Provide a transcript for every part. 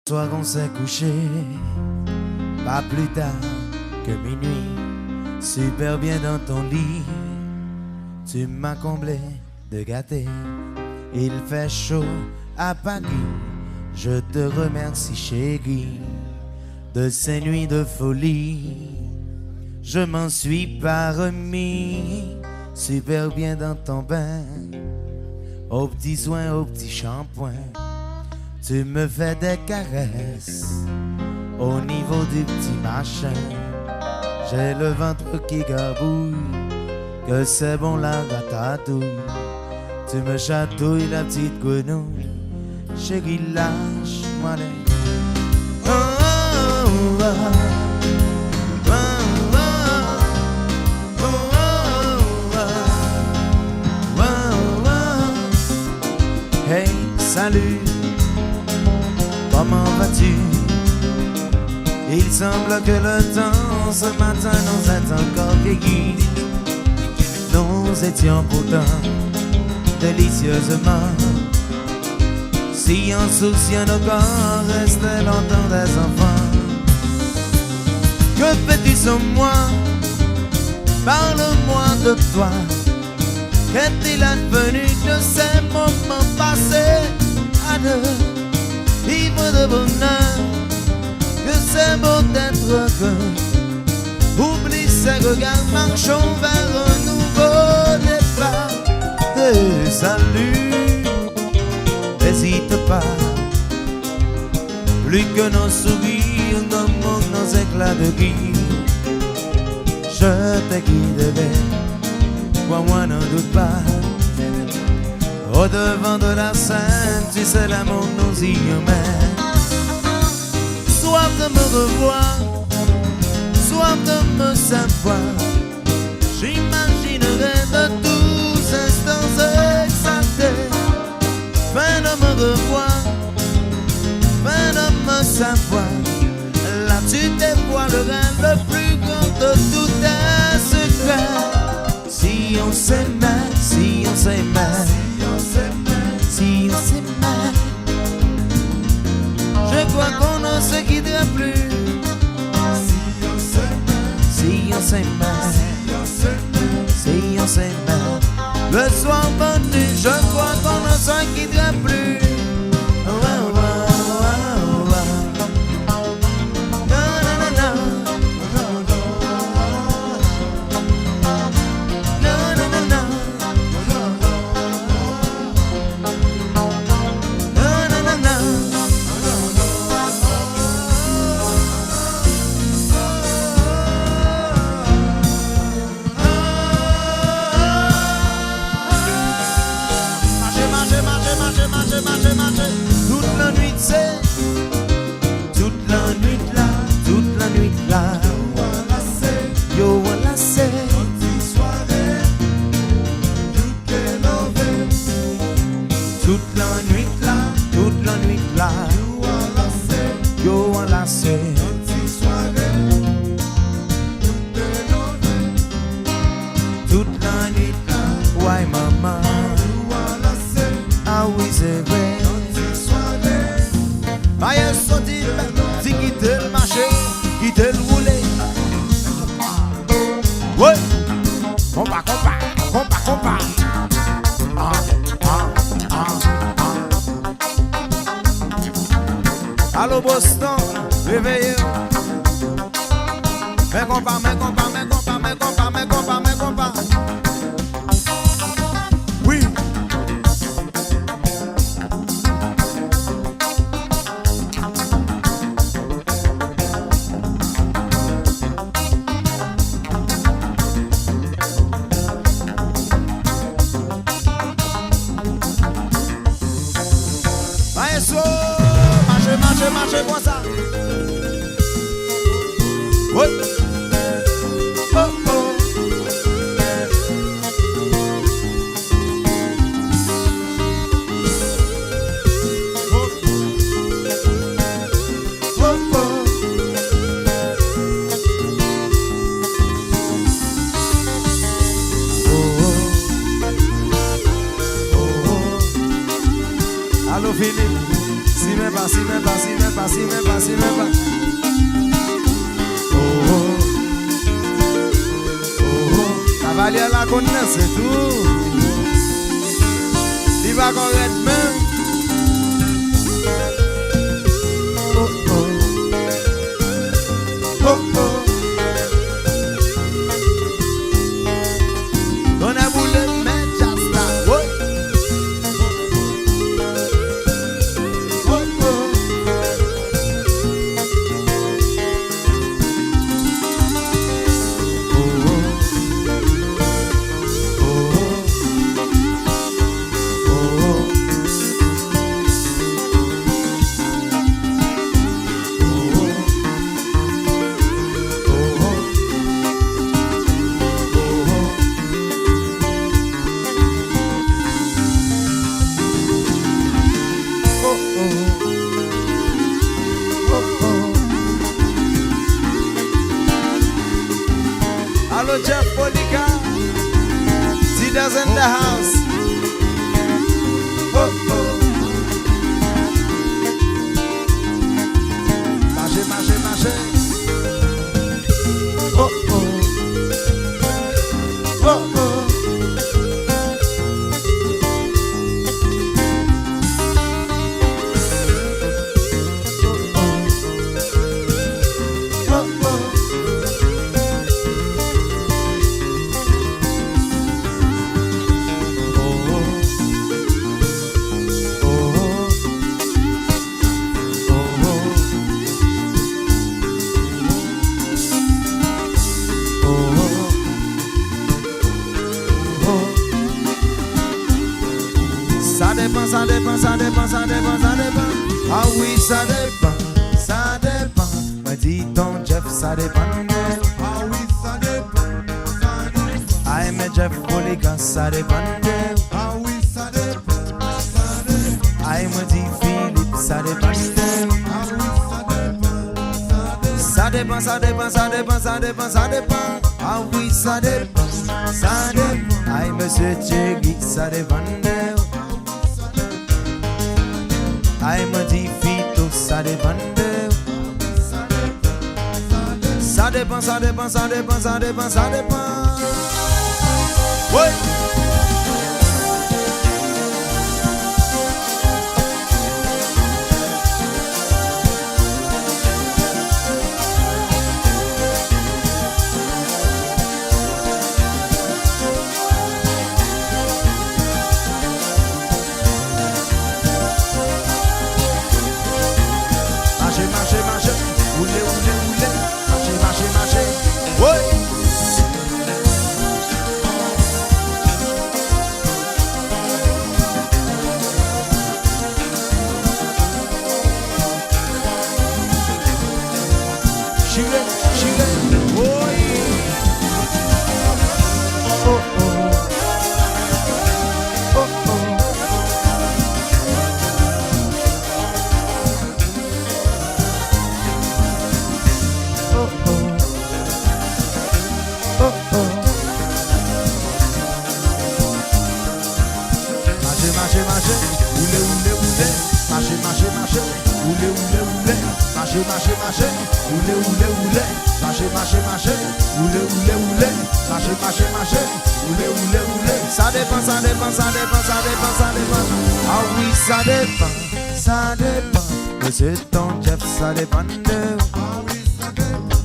Soir on s'est couché, pas plus tard que minuit, super bien dans ton lit. Tu m'as comblé de gâter, il fait chaud à Paris. Je te remercie chérie de ces nuits de folie. Je m'en suis pas remis, super bien dans ton bain, aux petits soins, aux petits shampoings. Tu me fais des caresses au niveau du petit machin. J'ai le ventre qui garbouille, que c'est bon la ratatouille. Tu me chatouilles la petite grenouille, chérie lâche-moi les. Oh, oh, oh, oh. Hey, salut, comment vas-tu? Il semble que le temps ce matin nous est encore vieilli. Nous étions pourtant délicieusement si insouciants nos corps restaient longtemps des enfants. Que fais-tu sans moi? Parle-moi de toi. Qu'est-il advenu de ces moments passés à deux, ivres de bonheur? Que c'est beau d'être heureux. Oublie ces regards, marchons vers un nouveau départ. Salut, n'hésite pas. Plus que nos sourires, nos mots, nos éclats de rire. Je te guiderai, crois-moi, n'en doute pas. Au devant de la scène, tu sais l'amour nous y emmène. Soif de me revoir, soif de me savoir. J'imaginerai de tous instants exaltés. Fin de me revoir, fin de me savoir. Là tu dévoileras le plus grand de tous tes secrets. Si on s'aimait, si on s'aimait, si on s'aimait, je crois qu'on ne se quitterait plus. Si on s'aimait, si on s'aimait, le soir venu, je crois qu'on ne se quitterait plus. Toute la nuit c'est, toute la nuit là, toute la nuit là. Yo voilà c'est, toute la nuit là, toute la nuit là. Yo voilà c'est, toute la nuit là. Ouais maman, ah oui c'est vrai. Aïe, sorti, si quitte le marché, quitte le roulé. Ouais, compa. Allô Boston, réveillez. Mes compas. Oui. Marchez comme ça. Ouais. Oh oh. Allô Philippe, si même pas. pas, si même pas. Oh, oh. Oh, oh. Cavalier la connaît, c'est tout. Il va correct même. Oh, oh. Oh, oh. Hello, Jeff Polika. Zida's in the house. Oh, oh. Marchez, marchez, marchez. Oh, oh. Oh, oh. Ça dépend, ça dépend, ça dépend, ça dépend. Ah oui, ça dépend, ça dépend. Me dit ton Jeff, ça dépend. Ah oui, ça dépend, ça dépend. Ah mais Jeff Polika, ça dépend. Ah oui, ça dépend, ça dépend. Ah me dit Philippe, ça dépend. Ah oui, ça dépend, ça dépend. Ça dépend, ça dépend, ça dépend, ça dépend. Ah oui, ça dépend, ça dépend. Ah monsieur Thierry, ça dépend. I me dit Vito, ça dépend. Ça dépend, ça dépend, ça dépend, ça dépend, ça dépend. Oui. Ça dépend, ça dépend, ça dépend, ça dépend, ça dépend. Ah oui, ça dépend, ça dépend. Monsieur ton Jeff, ça dépend de. Ah oui, ça dépend,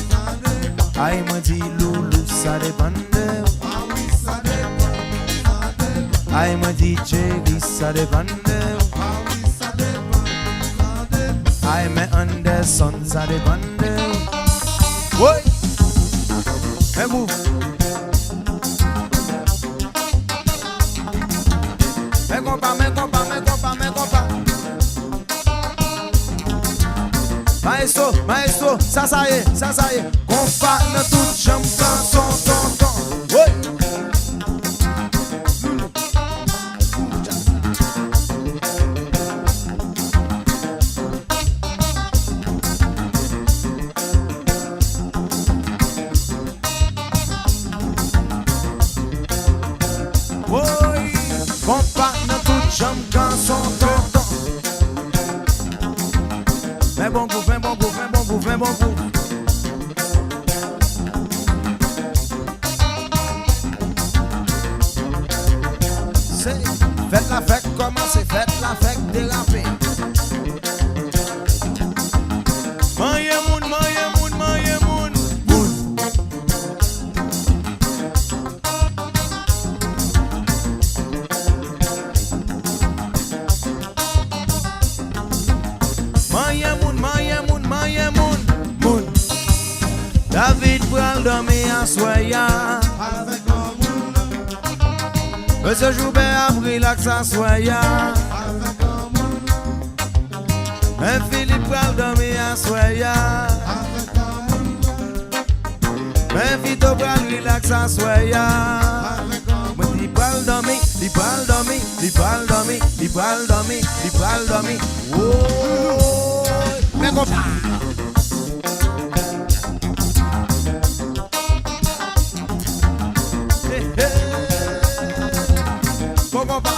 ça dépend. Ah il me dit Loulou, ça dépend de. Ah oui, ça dépend, ça dépend. Ah il me dit Jerry, ça dépend de. Ah oui, ça dépend, ça dépend. Ah il me Anderson, ça dépend de. Oui. Mais vous. Mais compas. Maestro, ça y est. Compas dans toute chambre, ton. Oui. Compas dans toute chambre, ton. fais bon coup, fais bon coup, fais bon coup, fais bon coup. Faites la fête, commencez, faites la fête, dérapez. Maye moun, maye moun, maye moun, moun. Maye moun, maye moun, maye moun, moun. David pral dormir en soya. Avec un moun. Monsieur Joubert a pris l'accent soya. Avec un moun. Mais Philippe pral dormir en soya. Avec un moun. Mais Vito pral relax en soya. Avec un moun. Il pral dormir, il pral dormir, il pral dormir, il pral dormir, il pral dormir. Oh, mais comme ça. Comment va?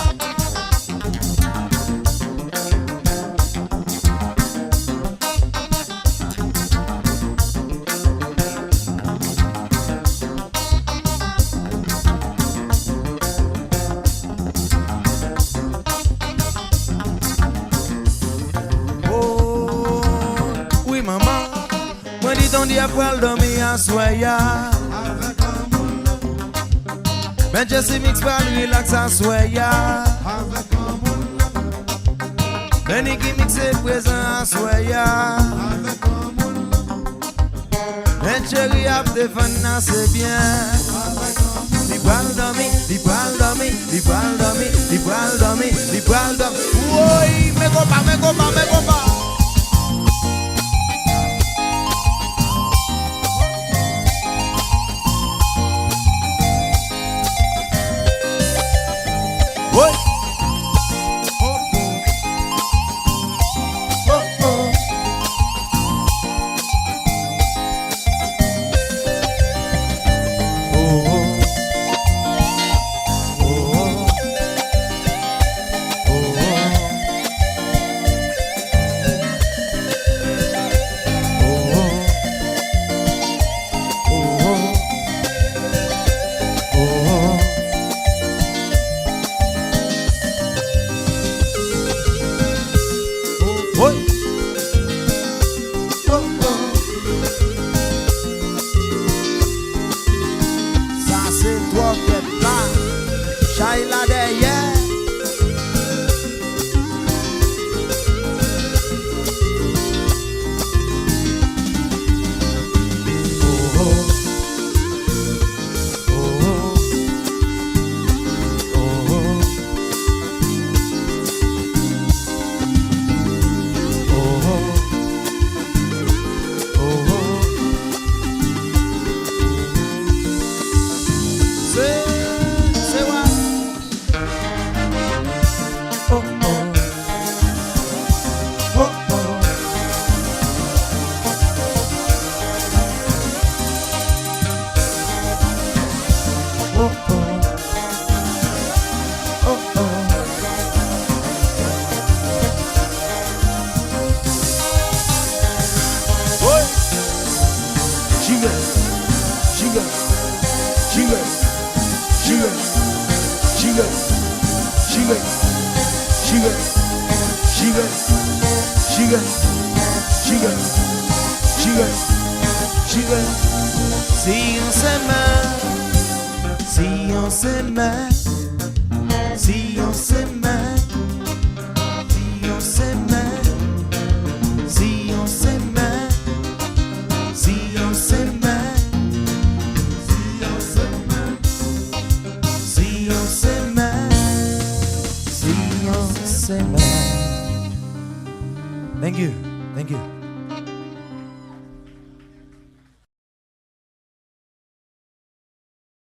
Oh, oui maman, moi dis ton diable pour dormir en soya. Ben Jesse Mix par relax en soya. Avec un moun. Ben Nicky Mix est présent en soya. Avec un moun. Ben Cherry a défendu c'est bien. Avec un moun. Li pral dormir, li pral dormir, li pral dormir, li pral dormir, li pral dormir. Oui, me compa, me compa, me compa. Shaila derrière. Oh oh. Oh oh. Oh oh. Oh oh. Oh oh. C'est what? Oh oh. Oh oh. Oh oh. Oh oh. Oi. Giga. Giga. Giga. Giga. Giga. Giga. Giga. Giga. Giga. Giga. Giga. Giga. Si on s'aimait, si on s'aimait, si on s'aimait, si on s'aimait, si on s'aimait, si on s'aimait, si on s'aimait, si on s'aimait, si on s'aimait. Thank you. Thank you.